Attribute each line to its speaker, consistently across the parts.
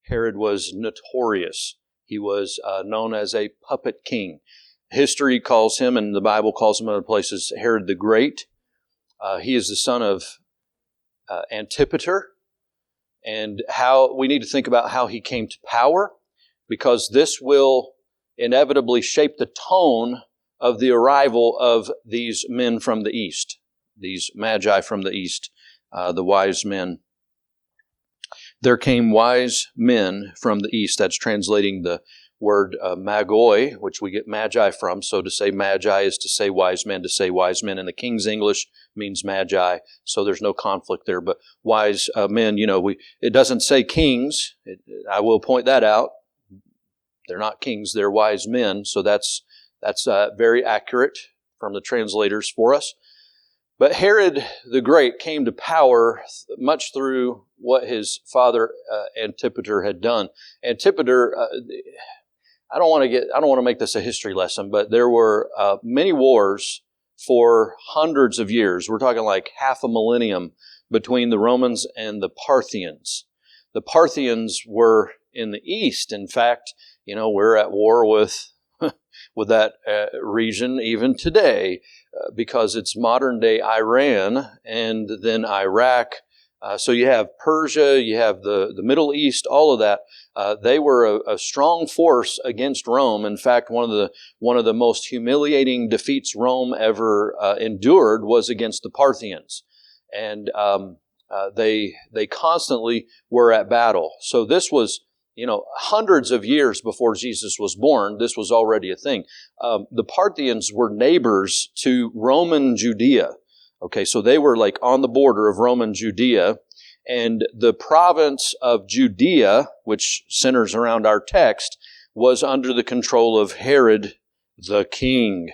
Speaker 1: Herod was notorious. He was known as a puppet king. History calls him, and the Bible calls him in other places, Herod the Great. He is the son of Antipater. And how we need to think about how he came to power, because this will inevitably shape the tone of the arrival of these men from the east, these magi from the east, the wise men. There came wise men from the east. That's translating the word magoi, which we get magi from. So to say magi is to say wise men. To say wise men in the King's English means magi. So there's no conflict there. But wise men, it doesn't say kings. I will point that out. They're not kings. They're wise men. So that's very accurate from the translators for us. But Herod the Great came to power much through what his father Antipater had done. Antipater, I don't want to make this a history lesson, but there were many wars for hundreds of years. We're talking like half a millennium between the Romans and the Parthians. The Parthians were in the east. In fact, we're at war with that region even today because it's modern day Iran and then Iraq. So you have Persia, you have the Middle East, all of that. They were a strong force against Rome. In fact, one of the most humiliating defeats Rome ever endured was against the Parthians, and they constantly were at battle. So this was hundreds of years before Jesus was born. This was already a thing. The Parthians were neighbors to Roman Judea. Okay, so they were like on the border of Roman Judea, and the province of Judea, which centers around our text, was under the control of Herod the king.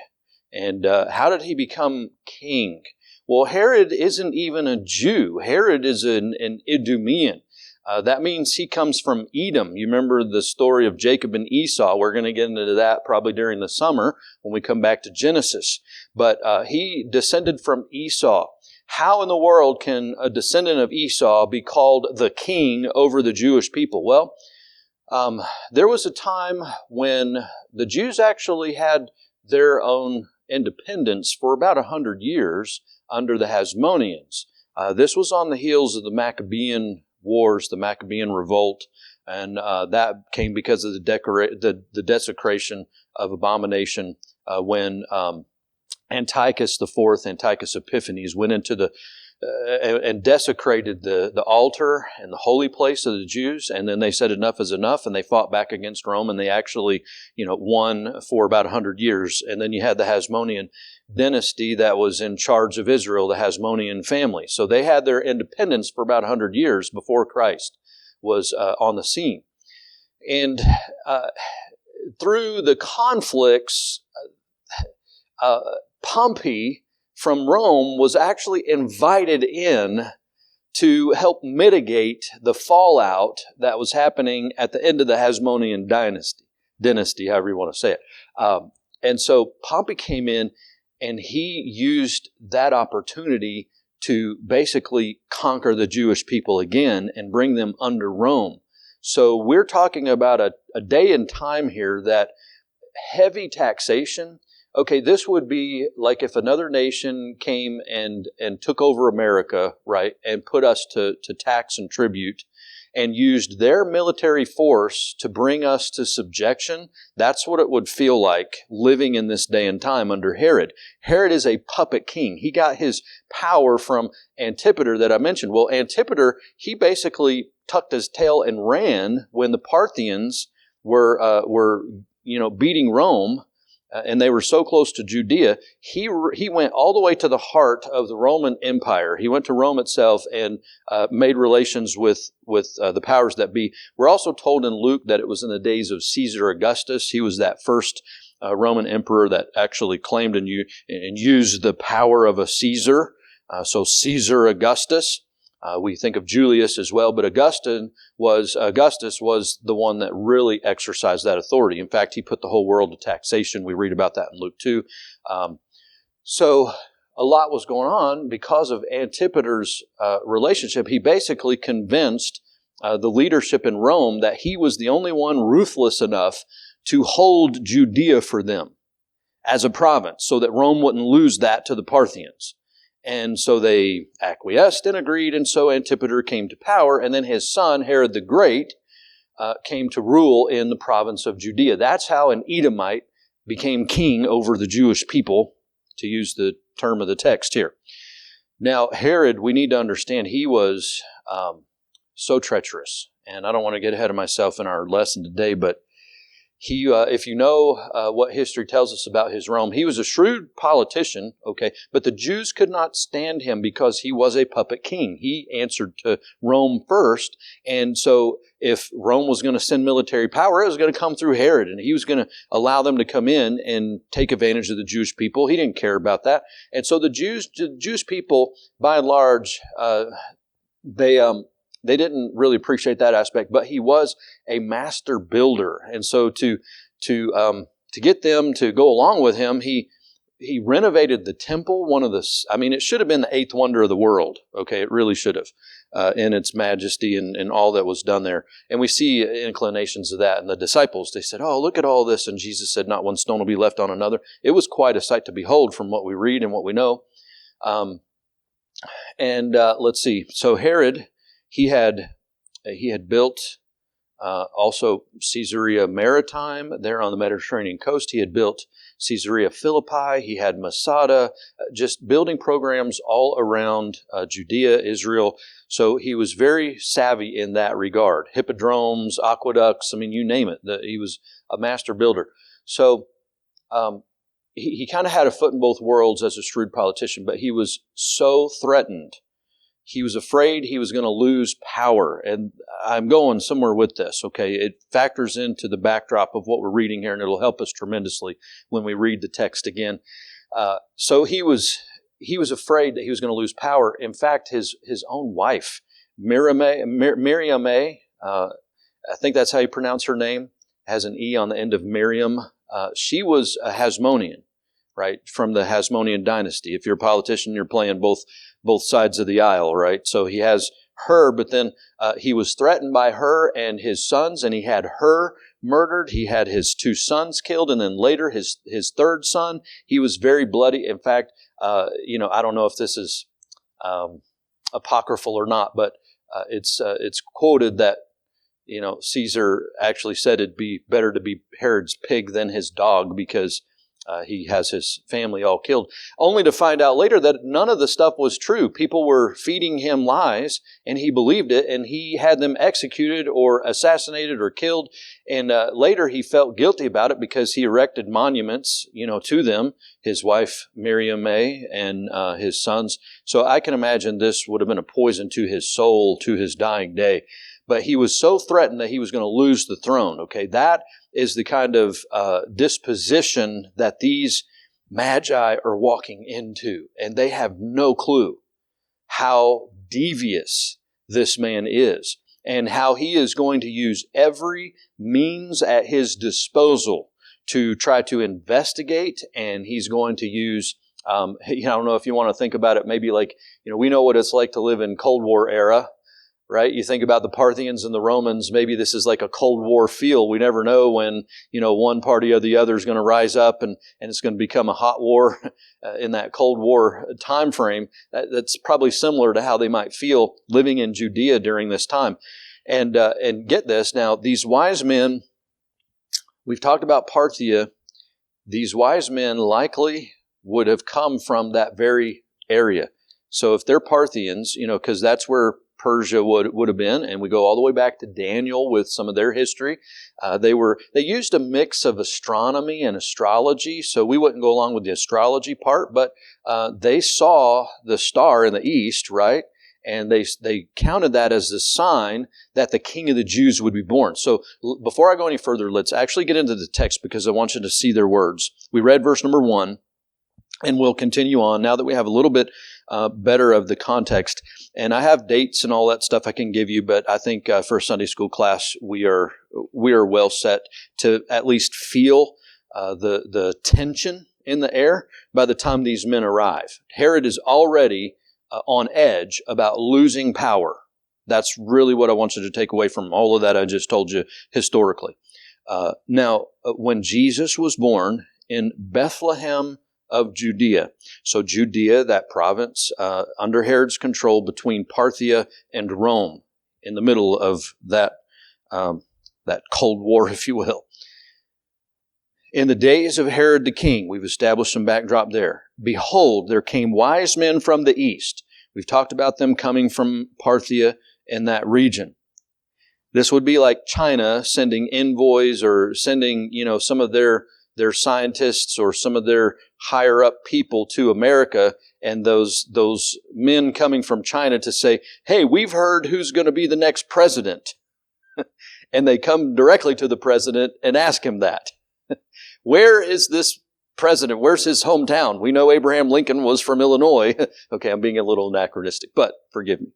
Speaker 1: And how did he become king? Well, Herod isn't even a Jew. Herod is an Idumean. That means he comes from Edom. You remember the story of Jacob and Esau. We're going to get into that probably during the summer when we come back to Genesis. But he descended from Esau. How in the world can a descendant of Esau be called the king over the Jewish people? Well, there was a time when the Jews actually had their own independence for about 100 years under the Hasmoneans. This was on the heels of the Maccabean Wars, the Maccabean Revolt, and that came because of the desecration of abomination when Antiochus IV, Antiochus Epiphanes, went into and desecrated the altar and the holy place of the Jews, and then they said enough is enough, and they fought back against Rome, and they actually won for about 100 years. And then you had the Hasmonean dynasty that was in charge of Israel, the Hasmonean family. So they had their independence for about 100 years before Christ was on the scene. And through the conflicts, Pompey from Rome was actually invited in to help mitigate the fallout that was happening at the end of the Hasmonean dynasty, however you want to say it. And so Pompey came in, and he used that opportunity to basically conquer the Jewish people again and bring them under Rome. So we're talking about a day and time here that heavy taxation. Okay, this would be like if another nation came and took over America, right, and put us to tax and tribute and used their military force to bring us to subjection. That's what it would feel like living in this day and time under Herod. Herod is a puppet king. He got his power from Antipater that I mentioned. Well, Antipater, he basically tucked his tail and ran when the Parthians were beating Rome. And they were so close to Judea, he went all the way to the heart of the Roman Empire. He went to Rome itself and made relations with the powers that be. We're also told in Luke that it was in the days of Caesar Augustus. He was that first Roman emperor that actually claimed and used the power of a Caesar. So Caesar Augustus. We think of Julius as well, but Augustus was the one that really exercised that authority. In fact, he put the whole world to taxation. We read about that in Luke 2. So a lot was going on because of Antipater's relationship. He basically convinced the leadership in Rome that he was the only one ruthless enough to hold Judea for them as a province so that Rome wouldn't lose that to the Parthians. And so they acquiesced and agreed, and so Antipater came to power, and then his son, Herod the Great, came to rule in the province of Judea. That's how an Edomite became king over the Jewish people, to use the term of the text here. Now, Herod, we need to understand, he was so treacherous. And I don't want to get ahead of myself in our lesson today, but he, if you know what history tells us about his Rome, he was a shrewd politician, okay, but the Jews could not stand him because he was a puppet king. He answered to Rome first, and so if Rome was going to send military power, it was going to come through Herod, and he was going to allow them to come in and take advantage of the Jewish people. He didn't care about that. And so the Jewish people, by and large, they didn't really appreciate that aspect, but he was a master builder. And so to get them to go along with him, he renovated the temple, it should have been the eighth wonder of the world. Okay, it really should have, in its majesty and all that was done there. And we see inclinations of that. And the disciples, they said, "Oh, look at all this." And Jesus said, "Not one stone will be left on another." It was quite a sight to behold from what we read and what we know. Let's see. So Herod, he had built also Caesarea Maritime there on the Mediterranean coast. He had built Caesarea Philippi. He had Masada, just building programs all around Judea, Israel. So he was very savvy in that regard. Hippodromes, aqueducts, you name it. He was a master builder. So he kind of had a foot in both worlds as a shrewd politician, but he was so threatened. He was afraid he was going to lose power. And I'm going somewhere with this, okay? It factors into the backdrop of what we're reading here, and it'll help us tremendously when we read the text again. So he was afraid that he was going to lose power. In fact, his own wife, Miriam, I think that's how you pronounce her name, has an E on the end of Miriam. She was a Hasmonean, right, from the Hasmonean dynasty. If you're a politician, you're playing both sides of the aisle, right? So he has her, but then he was threatened by her and his sons, and he had her murdered. He had his two sons killed, and then later his third son. He was very bloody. In fact, I don't know if this is apocryphal or not, but it's quoted that Caesar actually said it'd be better to be Herod's pig than his dog because he has his family all killed, only to find out later that none of the stuff was true. People were feeding him lies, and he believed it, and he had them executed or assassinated or killed. And later he felt guilty about it because he erected monuments, to them, his wife Miriam and his sons. So I can imagine this would have been a poison to his soul to his dying day. But he was so threatened that he was going to lose the throne. Okay, that is the kind of disposition that these magi are walking into. And they have no clue how devious this man is and how he is going to use every means at his disposal to try to investigate. And he's going to use, I don't know if you want to think about it, maybe like, we know what it's like to live in Cold War era. Right? You think about the Parthians and the Romans, maybe this is like a Cold War feel. We never know when, one party or the other is going to rise up and it's going to become a hot war in that Cold War time frame. That's probably similar to how they might feel living in Judea during this time. And get this, now these wise men, we've talked about Parthia. These wise men likely would have come from that very area. So if they're Parthians, because that's where Persia would have been, and we go all the way back to Daniel with some of their history. They used a mix of astronomy and astrology, so we wouldn't go along with the astrology part, but they saw the star in the east, right? And they counted that as the sign that the King of the Jews would be born. So before I go any further, let's actually get into the text because I want you to see their words. We read verse number 1. And we'll continue on now that we have a little bit better of the context. And I have dates and all that stuff I can give you, but I think for a Sunday school class, we are well set to at least feel the tension in the air by the time these men arrive. Herod is already on edge about losing power. That's really what I want you to take away from all of that I just told you historically. Now, when Jesus was born in Bethlehem of Judea, so Judea, that province under Herod's control between Parthia and Rome, in the middle of that Cold War, if you will. In the days of Herod the king, we've established some backdrop there. Behold, there came wise men from the east. We've talked about them coming from Parthia and that region. This would be like China sending envoys or sending, some of their scientists or some of their higher up people to America, and those men coming from China to say, hey, we've heard who's going to be the next president. And they come directly to the president and ask him that. Where is this president? Where's his hometown? We know Abraham Lincoln was from Illinois. Okay, I'm being a little anachronistic, but forgive me.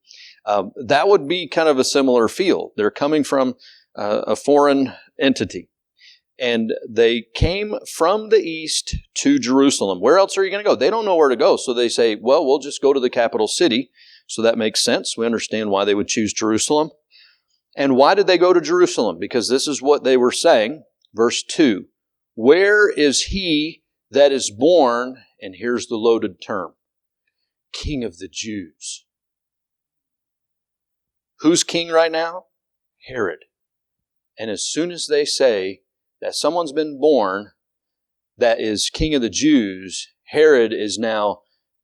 Speaker 1: That would be kind of a similar feel. They're coming from a foreign entity. And they came from the east to Jerusalem. Where else are you going to go? They don't know where to go. So they say, well, we'll just go to the capital city. So that makes sense. We understand why they would choose Jerusalem. And why did they go to Jerusalem? Because this is what they were saying. Verse 2, where is he that is born, and here's the loaded term, King of the Jews? Who's king right now? Herod. And as soon as they say that someone's been born that is King of the Jews, Herod is now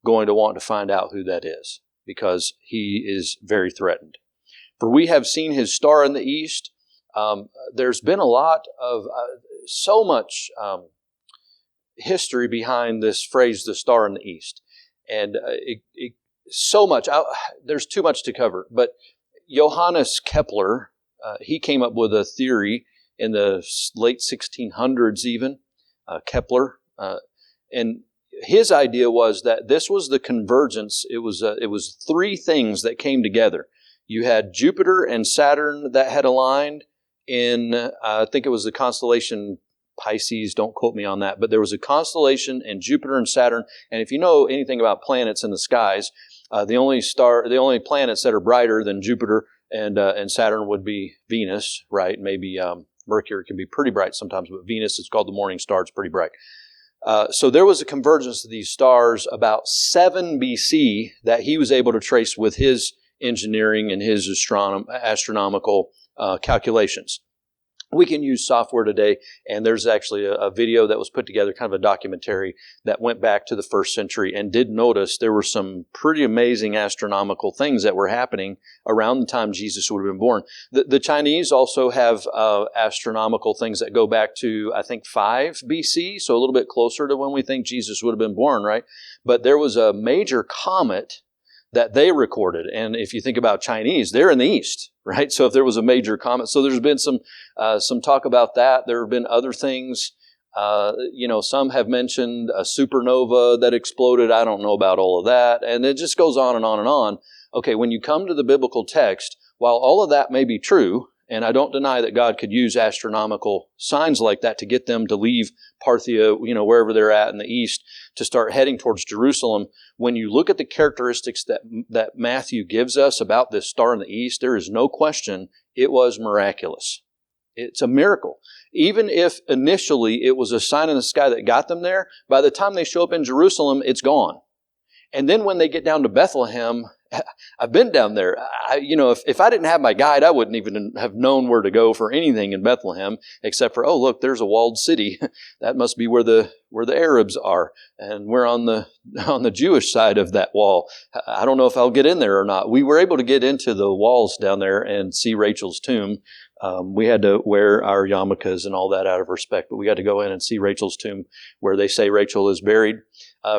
Speaker 1: going to want to find out who that is, because he is very threatened. For we have seen his star in the east. There's been a lot of, so much history behind this phrase, the star in the east. And so much, there's too much to cover. But Johannes Kepler, he came up with a theory in the late 1600s even, Kepler. And his idea was that this was the convergence. It was three things that came together. You had Jupiter and Saturn that had aligned in, I think it was the constellation Pisces, don't quote me on that, but there was a constellation in Jupiter and Saturn. And if you know anything about planets in the skies, the only planets that are brighter than Jupiter and Saturn would be Venus, right? Maybe Mercury can be pretty bright sometimes, but Venus, it's called the morning star, it's pretty bright. So there was a convergence of these stars about 7 BC that he was able to trace with his engineering and his astronomical calculations. We can use software today, and there's actually a video that was put together, kind of a documentary that went back to the 1st century and did notice there were some pretty amazing astronomical things that were happening around the time Jesus would have been born. The Chinese also have astronomical things that go back to, I think, 5 BC, so a little bit closer to when we think Jesus would have been born, right? But there was a major comet that they recorded. And if you think about Chinese, they're in the east, right? So if there was a major comet, so there's been some talk about that. There have been other things. Some have mentioned a supernova that exploded. I don't know about all of that. And it just goes on and on and on. Okay, when you come to the biblical text, while all of that may be true, and I don't deny that God could use astronomical signs like that to get them to leave Parthia, wherever they're at in the east, to start heading towards Jerusalem. When you look at the characteristics that Matthew gives us about this star in the east, there is no question it was miraculous. It's a miracle. Even if initially it was a sign in the sky that got them there, by the time they show up in Jerusalem, it's gone. And then when they get down to Bethlehem, I've been down there. If I didn't have my guide, I wouldn't even have known where to go for anything in Bethlehem, except for, oh, look, there's a walled city. That must be where the Arabs are, and we're on the Jewish side of that wall. I don't know if I'll get in there or not. We were able to get into the walls down there and see Rachel's tomb. We had to wear our yarmulkes and all that out of respect, but we got to go in and see Rachel's tomb where they say Rachel is buried.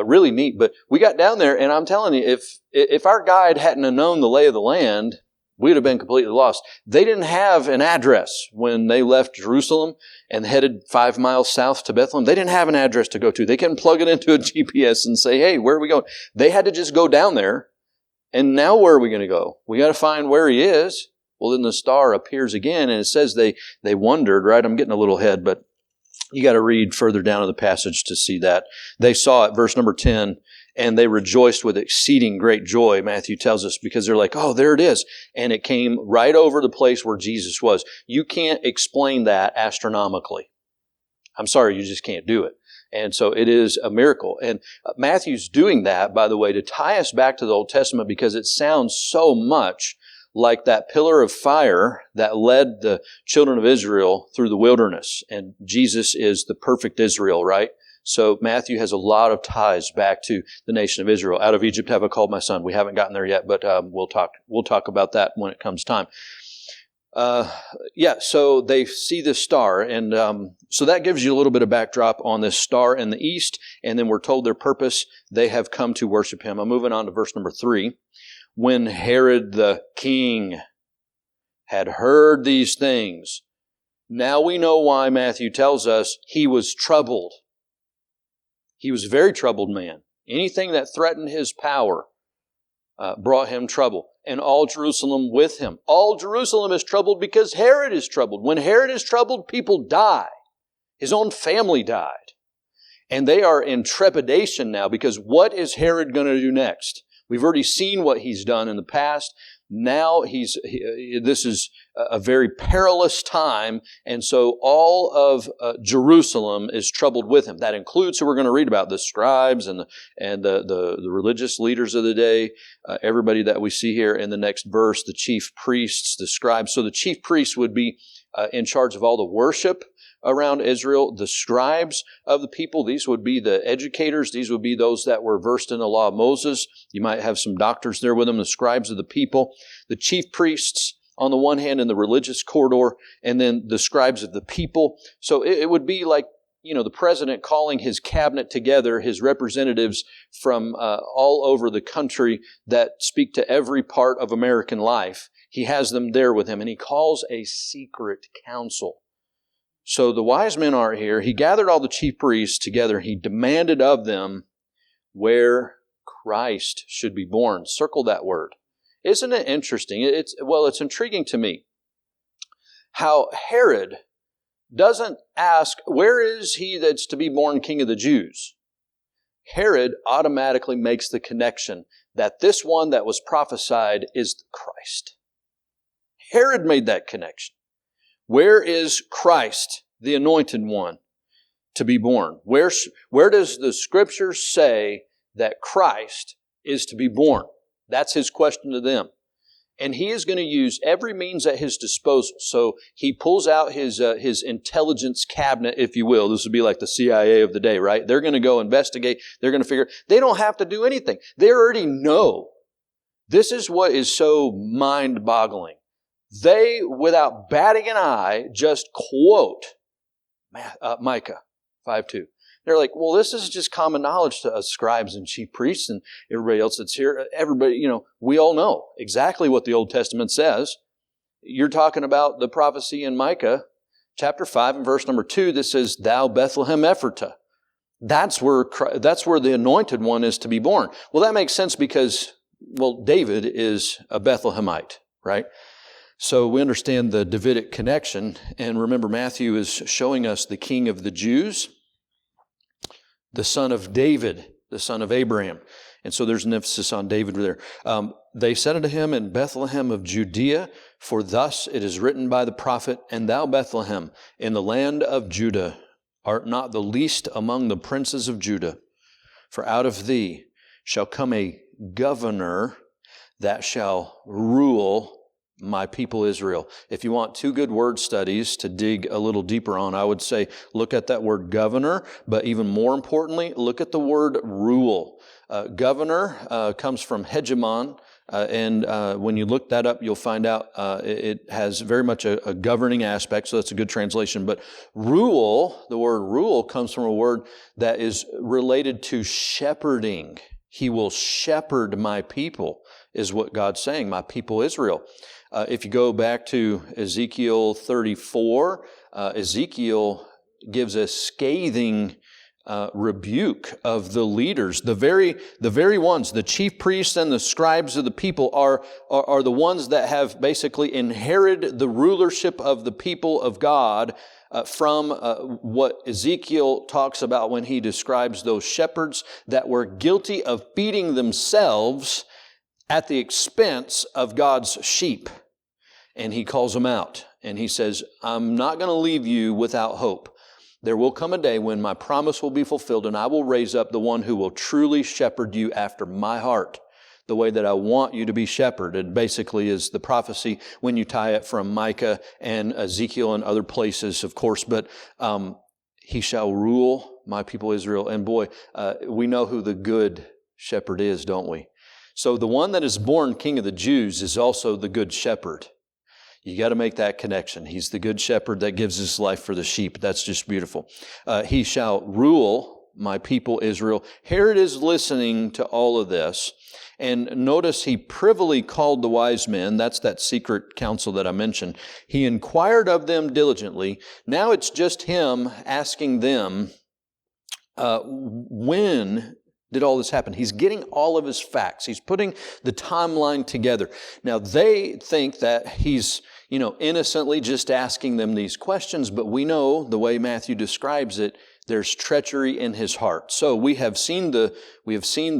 Speaker 1: Really neat. But we got down there, and I'm telling you, if our guide hadn't have known the lay of the land, we'd have been completely lost. They didn't have an address when they left Jerusalem and headed 5 miles south to Bethlehem. They didn't have an address to go to. They couldn't plug it into a GPS and say, hey, where are we going? They had to just go down there. And now where are we going to go? We got to find where he is. Well, then the star appears again, and it says they wondered, right? I'm getting a little ahead, but you got to read further down in the passage to see that. They saw it, verse number 10, And they rejoiced with exceeding great joy, Matthew tells us, because they're like, oh, there it is. And it came right over the place where Jesus was. You can't explain that astronomically. I'm sorry, you just can't do it. And so it is a miracle. And Matthew's doing that, by the way, to tie us back to the Old Testament because it sounds so much like that pillar of fire that led the children of Israel through the wilderness. And Jesus is the perfect Israel, right? So Matthew has a lot of ties back to the nation of Israel. Out of Egypt have I called my son. We haven't gotten there yet, but we'll talk about that when it comes time. So they see this star, and so that gives you a little bit of backdrop on this star in the east, and then we're told their purpose. They have come to worship him. I'm moving on to verse number 3. When Herod the king had heard these things, now we know why Matthew tells us he was troubled. He was a very troubled man. Anything that threatened his power brought him trouble. And all Jerusalem with him. All Jerusalem is troubled because Herod is troubled. When Herod is troubled, people die. His own family died. And they are in trepidation now because what is Herod going to do next? We've already seen what he's done in the past. Now this is a very perilous time, and so all of Jerusalem is troubled with him. That includes who we're going to read about, the scribes and the religious leaders of the day, everybody that we see here in the next verse, the chief priests, the scribes. So the chief priests would be in charge of all the worship around Israel. The scribes of the people, these would be the educators. These would be those that were versed in the law of Moses. You might have some doctors there with them, the scribes of the people. The chief priests on the one hand in the religious corridor, and then the scribes of the people. So it would be like, the president calling his cabinet together, his representatives from all over the country that speak to every part of American life. He has them there with him, and he calls a secret council. So the wise men are here. He gathered all the chief priests together. He demanded of them where Christ should be born. Circle that word. Isn't it interesting? It's intriguing to me how Herod doesn't ask, where is he that's to be born king of the Jews? Herod automatically makes the connection that this one that was prophesied is the Christ. Herod made that connection. Where is Christ, the anointed one, to be born? Where does the Scripture say that Christ is to be born? That's his question to them. And he is going to use every means at his disposal. So he pulls out his intelligence cabinet, if you will. This would be like the CIA of the day, right? They're going to go investigate. They're going to figure. They don't have to do anything. They already know. This is what is so mind-boggling. They, without batting an eye, just quote Micah 5:2. They're like, well, this is just common knowledge to us scribes and chief priests and everybody else that's here. Everybody, we all know exactly what the Old Testament says. You're talking about the prophecy in Micah chapter 5 and verse number 2 that says, "Thou Bethlehem Ephratah." That's where the anointed one is to be born. Well, that makes sense because, David is a Bethlehemite, right? So we understand the Davidic connection. And remember, Matthew is showing us the King of the Jews, the son of David, the son of Abraham. And so there's an emphasis on David there. They said unto him, in Bethlehem of Judea, for thus it is written by the prophet, and thou, Bethlehem, in the land of Judah, art not the least among the princes of Judah. For out of thee shall come a governor that shall rule my people Israel. If you want two good word studies to dig a little deeper on, I would say look at that word governor, but even more importantly, look at the word rule. Governor comes from hegemon, and when you look that up, you'll find out it has very much a governing aspect, so that's a good translation. But rule, the word rule comes from a word that is related to shepherding. He will shepherd my people, is what God's saying, my people Israel. If you go back to Ezekiel 34, Ezekiel gives a scathing rebuke of the leaders. The very ones, the chief priests and the scribes of the people are the ones that have basically inherited the rulership of the people of God from what Ezekiel talks about when he describes those shepherds that were guilty of feeding themselves at the expense of God's sheep. And he calls them out and he says, I'm not going to leave you without hope. There will come a day when my promise will be fulfilled and I will raise up the one who will truly shepherd you after my heart, the way that I want you to be shepherded, basically is the prophecy when you tie it from Micah and Ezekiel and other places, of course. But he shall rule my people Israel. And boy, we know who the good shepherd is, don't we? So the one that is born King of the Jews is also the good shepherd. You got to make that connection. He's the good shepherd that gives his life for the sheep. That's just beautiful. He shall rule my people Israel. Herod is listening to all of this. And notice he privily called the wise men. That's that secret council that I mentioned. He inquired of them diligently. Now it's just him asking them, when did all this happen? He's getting all of his facts. He's putting the timeline together. Now they think that he's, innocently just asking them these questions, but we know the way Matthew describes it, there's treachery in his heart. So we have seen the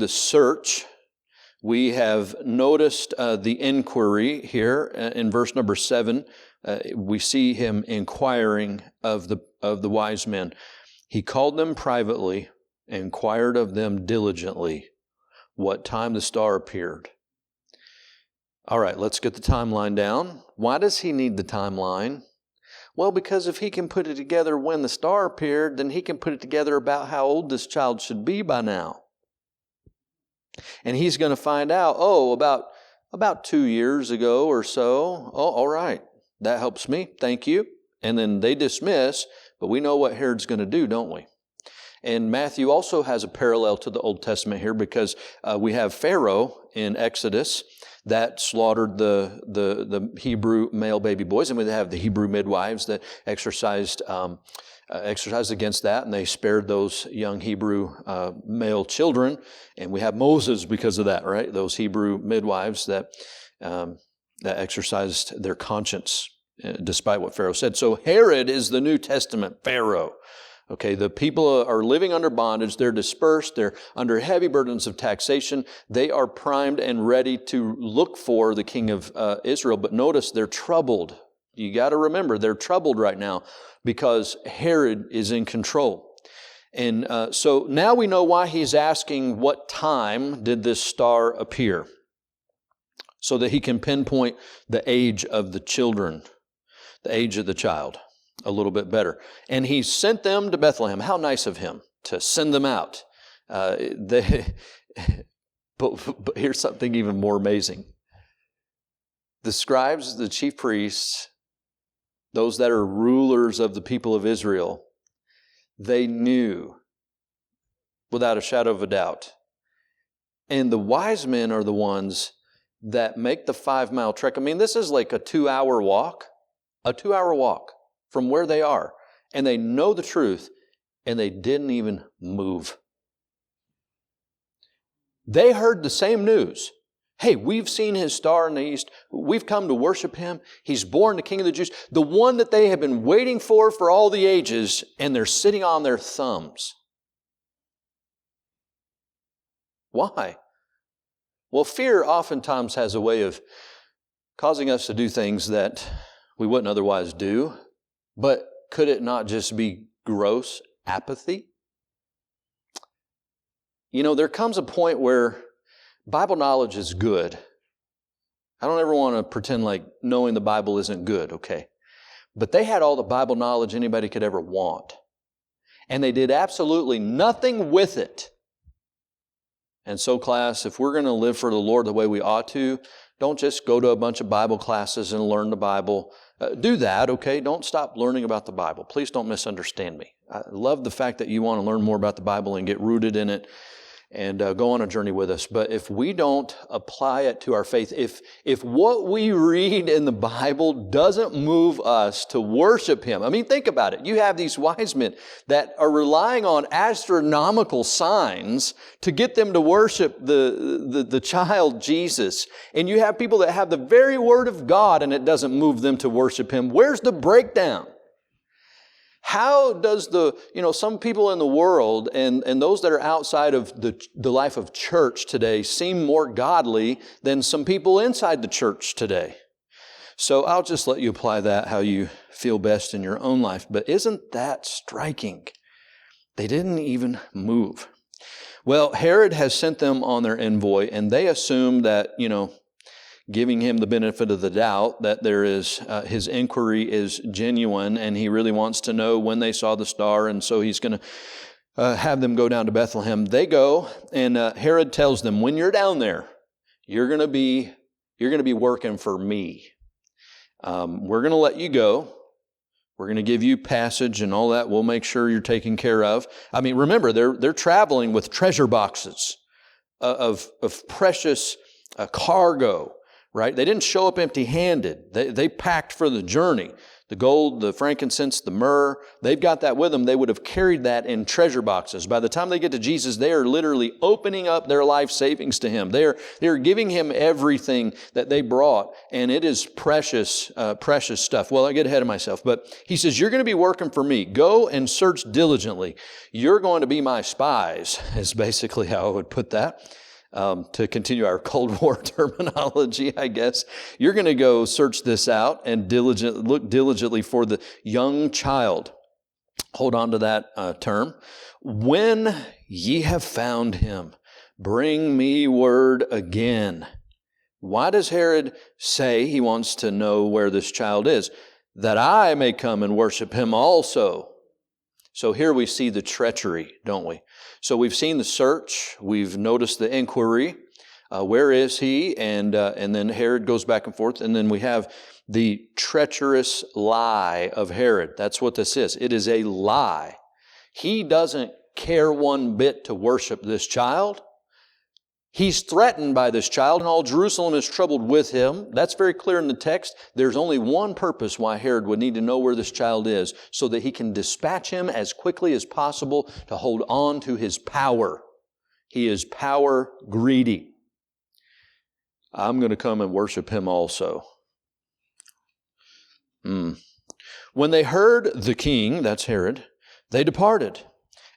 Speaker 1: search. We have noticed the inquiry here in verse number 7. We see him inquiring of the wise men. He called them privately, inquired of them diligently what time the star appeared. All right, let's get the timeline down. Why does he need the timeline? Well, because if he can put it together when the star appeared, then he can put it together about how old this child should be by now. And he's going to find out, about 2 years ago or so. Oh, all right, that helps me. Thank you. And then they dismiss, but we know what Herod's going to do, don't we? And Matthew also has a parallel to the Old Testament here because we have Pharaoh in Exodus that slaughtered the Hebrew male baby boys, and we have the Hebrew midwives that exercised against that, and they spared those young Hebrew male children. And we have Moses because of that, right? Those Hebrew midwives that exercised their conscience despite what Pharaoh said. So Herod is the New Testament Pharaoh. Okay, the people are living under bondage. They're dispersed. They're under heavy burdens of taxation. They are primed and ready to look for the king of Israel. But notice they're troubled. You got to remember, they're troubled right now because Herod is in control. And so now we know why he's asking what time did this star appear, so that he can pinpoint the age of the children, the age of the child, a little bit better. And he sent them to Bethlehem. How nice of him to send them out. But here's something even more amazing. The scribes, the chief priests, those that are rulers of the people of Israel, they knew without a shadow of a doubt. And the wise men are the ones that make the 5-mile trek. I mean, this is like a 2-hour walk from where they are. And they know the truth, and they didn't even move. They heard the same news. Hey, we've seen his star in the east. We've come to worship him. He's born the King of the Jews, the one that they have been waiting for all the ages, and they're sitting on their thumbs. Why? Well, fear oftentimes has a way of causing us to do things that we wouldn't otherwise do. But could it not just be gross apathy? There comes a point where Bible knowledge is good. I don't ever want to pretend like knowing the Bible isn't good, okay? But they had all the Bible knowledge anybody could ever want. And they did absolutely nothing with it. And so, class, if we're going to live for the Lord the way we ought to, don't just go to a bunch of Bible classes and learn the Bible. Do that, okay? Don't stop learning about the Bible. Please don't misunderstand me. I love the fact that you want to learn more about the Bible and get rooted in it and go on a journey with us. But if we don't apply it to our faith, if what we read in the Bible doesn't move us to worship Him, I mean, think about it. You have these wise men that are relying on astronomical signs to get them to worship the child Jesus. And you have people that have the very Word of God and it doesn't move them to worship Him. Where's the breakdown? How does some people in the world and those that are outside of the life of church today seem more godly than some people inside the church today? So I'll just let you apply that how you feel best in your own life. But isn't that striking? They didn't even move. Well, Herod has sent them on their envoy, and they assume that, giving him the benefit of the doubt that there is his inquiry is genuine and he really wants to know when they saw the star, and so he's going to have them go down to Bethlehem. They go, and Herod tells them, when you're down there, you're going to be working for me. We're going to let you go. We're going to give you passage and all that. We'll make sure you're taken care of. I mean, remember, they're traveling with treasure boxes of precious cargo. Right? They didn't show up empty-handed. They packed for the journey. The gold, the frankincense, the myrrh, they've got that with them. They would have carried that in treasure boxes. By the time they get to Jesus, they are literally opening up their life savings to Him. They're giving Him everything that they brought, and it is precious stuff. Well, I get ahead of myself, but He says, you're going to be working for me. Go and search diligently. You're going to be my spies, is basically how I would put that. To continue our Cold War terminology, I guess. You're going to go search this out and look diligently for the young child. Hold on to that term. When ye have found him, bring me word again. Why does Herod say he wants to know where this child is? That I may come and worship him also. So here we see the treachery, don't we? So we've seen the search, we've noticed the inquiry, where is he? And then Herod goes back and forth, and then we have the treacherous lie of Herod. That's what this is. It is a lie. He doesn't care one bit to worship this child. He's threatened by this child, and all Jerusalem is troubled with him. That's very clear in the text. There's only one purpose why Herod would need to know where this child is, so that he can dispatch him as quickly as possible to hold on to his power. He is power greedy. I'm going to come and worship him also. When they heard the king, that's Herod, they departed.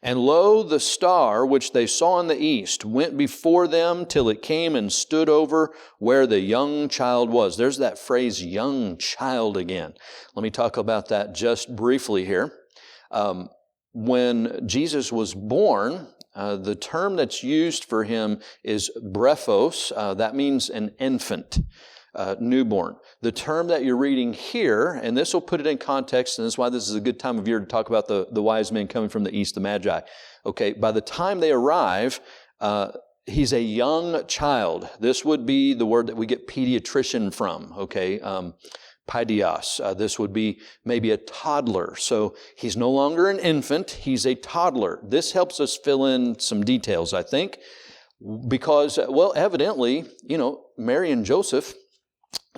Speaker 1: And lo, the star which they saw in the east went before them till it came and stood over where the young child was. There's that phrase, young child, again. Let me talk about that just briefly here. When Jesus was born, the term that's used for him is brephos. That means an infant. Newborn. The term that you're reading here, and this will put it in context, and that's why this is a good time of year to talk about the wise men coming from the east, the Magi. Okay, by the time they arrive, he's a young child. This would be the word that we get pediatrician from, okay, paidios. This would be maybe a toddler. So he's no longer an infant, he's a toddler. This helps us fill in some details, I think, because, well, evidently, Mary and Joseph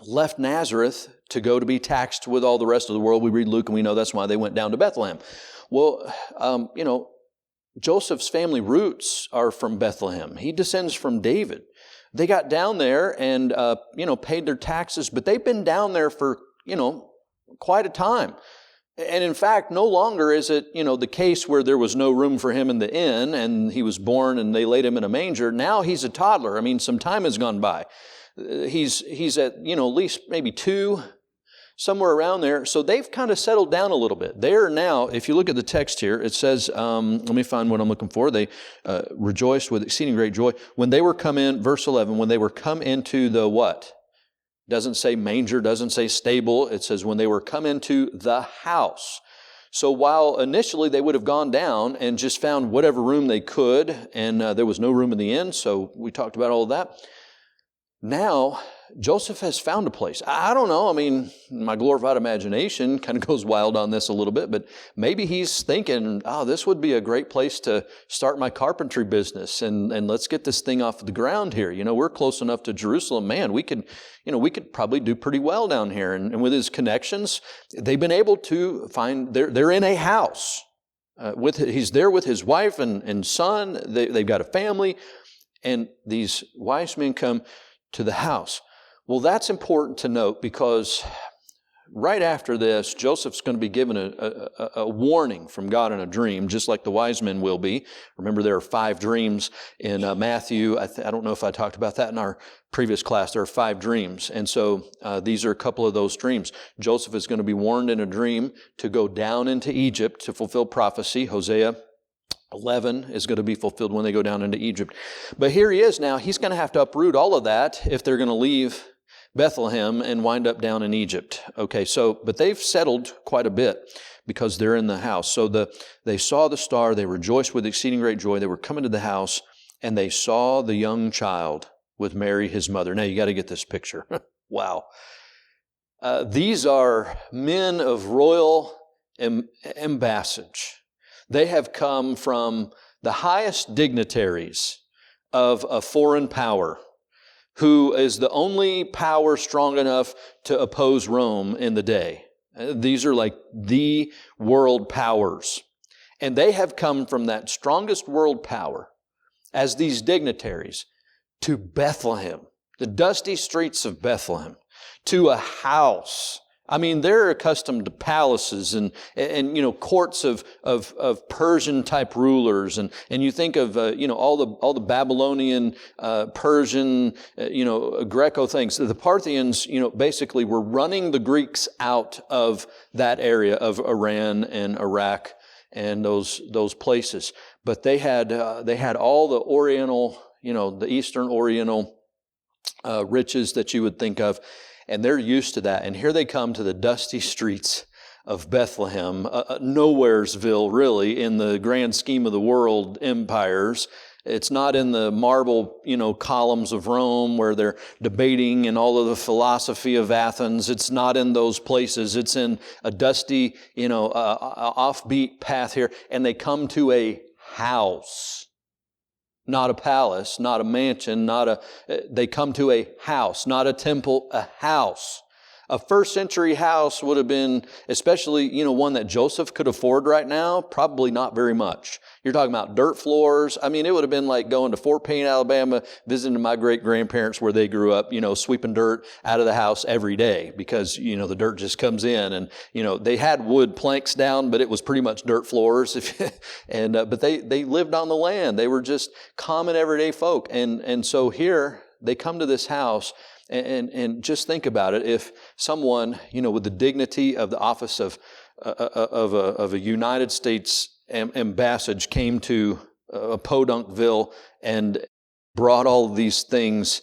Speaker 1: left Nazareth to go to be taxed with all the rest of the world. We read Luke and we know that's why they went down to Bethlehem. Well, Joseph's family roots are from Bethlehem. He descends from David. They got down there and, paid their taxes, but they've been down there for, quite a time. And in fact, no longer is it, the case where there was no room for him in the inn and he was born and they laid him in a manger. Now he's a toddler. I mean, some time has gone by. He's at, at least maybe 2, somewhere around there. So they've kind of settled down a little bit. They are now, if you look at the text here, it says, let me find what I'm looking for. They rejoiced with exceeding great joy. When they were come in, verse 11, when they were come into the what? Doesn't say manger, doesn't say stable. It says when they were come into the house. So while initially they would have gone down and just found whatever room they could, and there was no room in the inn, so we talked about all of that. Now, Joseph has found a place. I don't know. I mean, my glorified imagination kind of goes wild on this a little bit, but maybe he's thinking, oh, this would be a great place to start my carpentry business and let's get this thing off the ground here. We're close enough to Jerusalem. Man, we could probably do pretty well down here. And with his connections, they've been able to find, they're in a house. He's there with his wife and son. They've got a family, and these wise men come to the house. Well, that's important to note because right after this, Joseph's going to be given a warning from God in a dream, just like the wise men will be. Remember, there are 5 dreams in Matthew. I don't know if I talked about that in our previous class. There are 5 dreams. And so these are a couple of those dreams. Joseph is going to be warned in a dream to go down into Egypt to fulfill prophecy. Hosea 11 is going to be fulfilled when they go down into Egypt. But here he is now. He's going to have to uproot all of that if they're going to leave Bethlehem and wind up down in Egypt. Okay, but they've settled quite a bit because they're in the house. So they saw the star. They rejoiced with exceeding great joy. They were coming to the house, and they saw the young child with Mary, his mother. Now, you got to get this picture. Wow. These are men of royal embassage. They have come from the highest dignitaries of a foreign power, who is the only power strong enough to oppose Rome in the day. These are like the world powers. And they have come from that strongest world power as these dignitaries to Bethlehem, the dusty streets of Bethlehem, to a house. I mean, they're accustomed to palaces and courts of Persian type rulers, and you think of all the Babylonian, Persian, Greco things. The Parthians, basically were running the Greeks out of that area of Iran and Iraq and those places. But they had all the Oriental, the Eastern Oriental riches that you would think of. And they're used to that. And here they come to the dusty streets of Bethlehem, nowheresville really in the grand scheme of the world empires. It's not in the marble, columns of Rome where they're debating and all of the philosophy of Athens. It's not in those places. It's in a dusty, offbeat path here. And they come to a house. Not a palace, not a mansion, they come to a house, not a temple, a house. A first century house would have been, especially, one that Joseph could afford right now, probably not very much. You're talking about dirt floors. I mean, it would have been like going to Fort Payne, Alabama, visiting my great-grandparents where they grew up, sweeping dirt out of the house every day because, the dirt just comes in. And, they had wood planks down, but it was pretty much dirt floors. But they lived on the land. They were just common everyday folk. And so here they come to this house. And just think about it. If someone, with the dignity of the office of a United States ambassage came to Podunkville and brought all of these things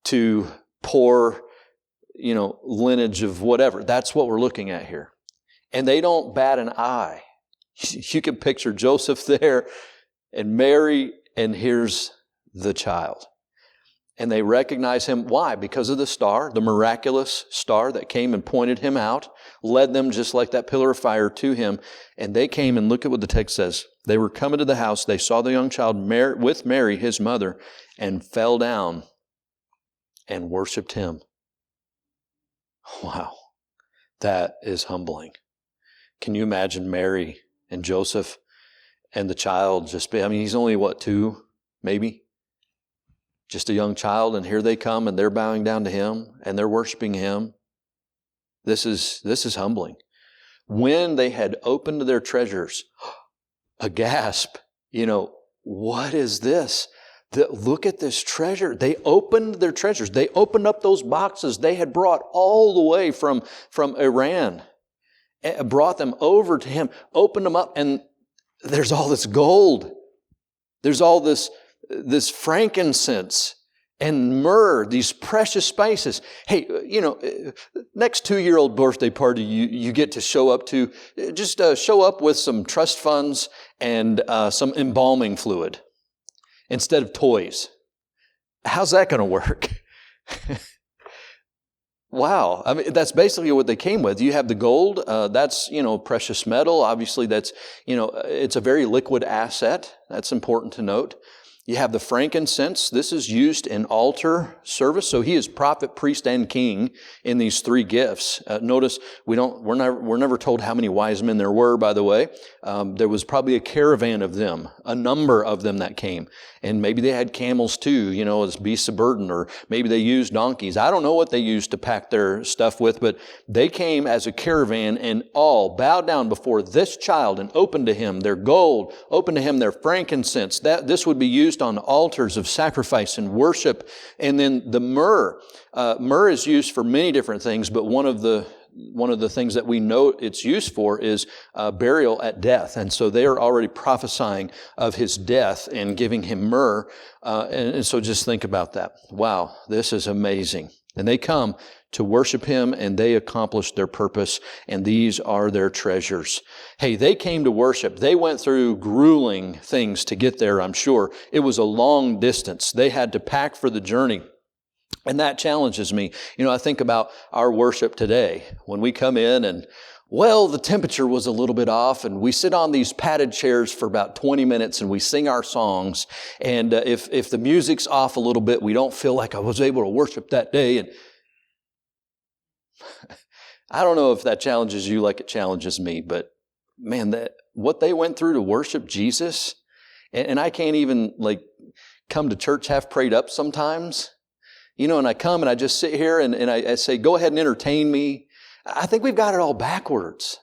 Speaker 1: to poor, lineage of whatever. That's what we're looking at here. And they don't bat an eye. You can picture Joseph there and Mary, and here's the child. And they recognize him. Why? Because of the star, the miraculous star that came and pointed him out, led them just like that pillar of fire to him. And they came, and look at what the text says. They were coming to the house. They saw the young child with Mary, his mother, and fell down and worshiped him. Wow. That is humbling. Can you imagine Mary and Joseph and the child he's only 2, maybe? Just a young child, and here they come, and they're bowing down to him, and they're worshiping him. This is humbling. When they had opened their treasures, a gasp, what is this? Look at this treasure. They opened their treasures. They opened up those boxes they had brought all the way from Iran, brought them over to him, opened them up, and there's all this gold. There's all this frankincense and myrrh, these precious spices. Hey, next 2-year-old birthday party you get to show up to, just show up with some trust funds and some embalming fluid instead of toys. How's that going to work? Wow. I mean, that's basically what they came with. You have the gold. That's, precious metal. Obviously, that's, it's a very liquid asset. That's important to note. You have the frankincense. This is used in altar service. So he is prophet, priest, and king in these three gifts. Notice we're never told how many wise men there were, by the way. There was probably a caravan of them, a number of them that came. And maybe they had camels too, as beasts of burden, or maybe they used donkeys. I don't know what they used to pack their stuff with, but they came as a caravan and all bowed down before this child and opened to him their gold, opened to him their frankincense. This would be used on altars of sacrifice and worship. And then the myrrh. Myrrh is used for many different things, but one of the things that we know it's used for is burial at death. And so they are already prophesying of his death and giving him myrrh. And so just think about that. Wow, this is amazing. And they come to worship him, and they accomplish their purpose, and these are their treasures. Hey, they came to worship. They went through grueling things to get there, I'm sure. It was a long distance. They had to pack for the journey. And that challenges me. I think about our worship today. When we come in and, the temperature was a little bit off, and we sit on these padded chairs for about 20 minutes and we sing our songs. And if the music's off a little bit, we don't feel like I was able to worship that day. And I don't know if that challenges you like it challenges me, but man, what they went through to worship Jesus, and I can't even come to church half prayed up sometimes. And I come and I just sit here and I say, go ahead and entertain me. I think we've got it all backwards.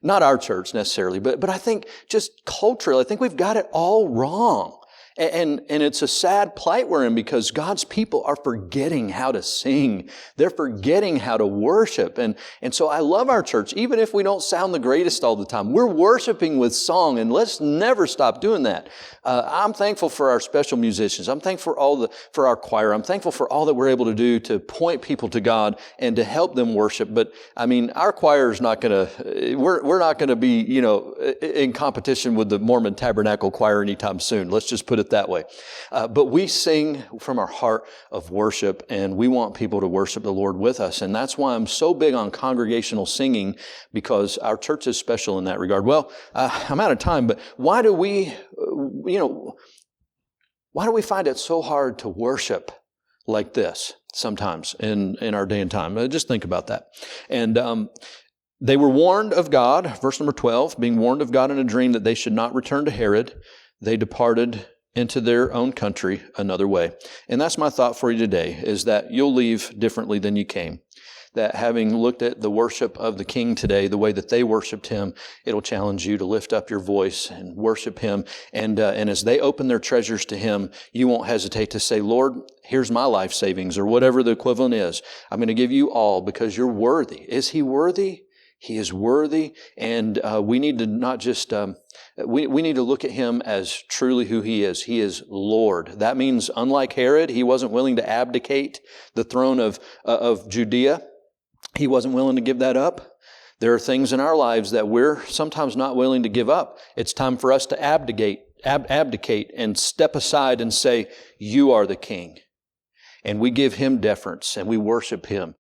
Speaker 1: Not our church necessarily, but I think just culturally, I think we've got it all wrong. And it's a sad plight we're in because God's people are forgetting how to sing. They're forgetting how to worship. And so I love our church, even if we don't sound the greatest all the time. We're worshiping with song, and let's never stop doing that. I'm thankful for our special musicians. I'm thankful for our choir. I'm thankful for all that we're able to do to point people to God and to help them worship. But I mean, our choir is not going to, we're not going to be, in competition with the Mormon Tabernacle Choir anytime soon. Let's just put it that way. But we sing from our heart of worship, and we want people to worship the Lord with us. And that's why I'm so big on congregational singing, because our church is special in that regard. Well, I'm out of time, but why do we find it so hard to worship like this sometimes in our day and time? Just think about that. And they were warned of God, verse number 12, being warned of God in a dream that they should not return to Herod. They departed into their own country another way. And that's my thought for you today, is that you'll leave differently than you came. That having looked at the worship of the King today, the way that they worshiped him, it'll challenge you to lift up your voice and worship him. And as they open their treasures to him, you won't hesitate to say, Lord, here's my life savings, or whatever the equivalent is. I'm going to give you all because you're worthy. Is he worthy? He is worthy, and we need to not just, we need to look at him as truly who he is. He is Lord. That means, unlike Herod, he wasn't willing to abdicate the throne of Judea. He wasn't willing to give that up. There are things in our lives that we're sometimes not willing to give up. It's time for us to abdicate and step aside and say, you are the King. And we give him deference and we worship him.